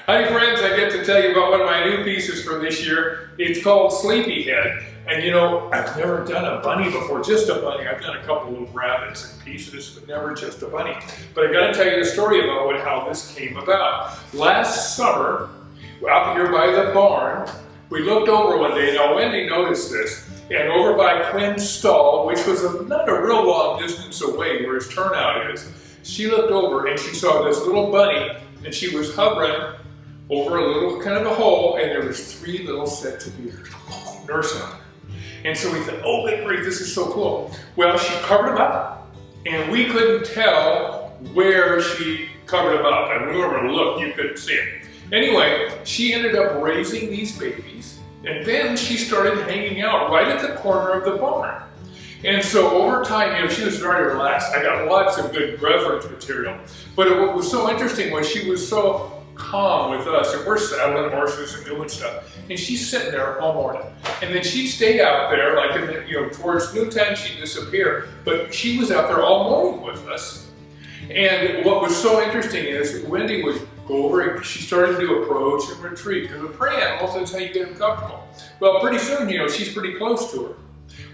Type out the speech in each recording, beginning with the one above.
Hi friends, I get to tell you about one of my new pieces for this year. It's called Sleepyhead. And you know, I've never done a bunny before, just a bunny. I've done a couple little rabbits and pieces, but never just a bunny. But I gotta tell you the story about how this came about. Last summer, out here by the barn, we looked over one day. Now Wendy noticed this, and over by Quinn's stall, which was not a real long distance away where his turnout is, she looked over and she saw this little bunny, and she was hovering over a little kind of a hole, and there was 3 little sets of ears nursing on her. And so we thought, oh, great, this is so cool. Well, she covered them up, and we couldn't tell where she covered them up. And we were able to look, you couldn't see it. Anyway, she ended up raising these babies, and then she started hanging out right at the corner of the barn. And so over time, you know, she was very relaxed. I got lots of good reference material. But what was so interesting was she was so calm with us, and we're saddling horses and doing stuff, and she's sitting there all morning. And then she'd stay out there, like in the, you know, towards noontime she'd disappear, but she was out there all morning with us. And what was so interesting is Wendy would go over, and she started to approach and retreat, because with prey animals, that's how you get them comfortable. Well, pretty soon, you know, she's pretty close to her.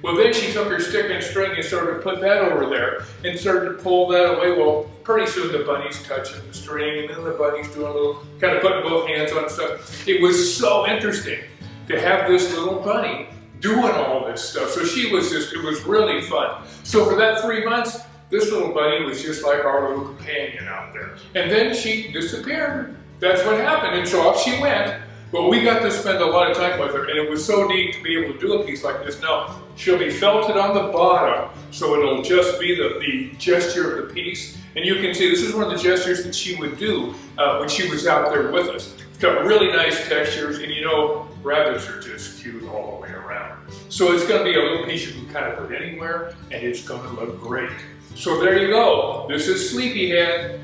Well, then she took her stick and string and started to put that over there and started to pull that away. Well, pretty soon the bunny's touching the string, and then the bunny's doing a little, kind of putting both hands on stuff. It was so interesting to have this little bunny doing all this stuff. So she was just, it was really fun. So for that 3 months, this little bunny was just like our little companion out there. And then she disappeared. That's what happened. And so off she went. But we got to spend a lot of time with her, and it was so neat to be able to do a piece like this. Now, she'll be felted on the bottom, so it'll just be the gesture of the piece. And you can see this is one of the gestures that she would do when she was out there with us. It's got really nice textures, and you know, rabbits are just cute all the way around. So it's going to be a little piece you can kind of put anywhere, and it's going to look great. So there you go. This is Sleepyhead.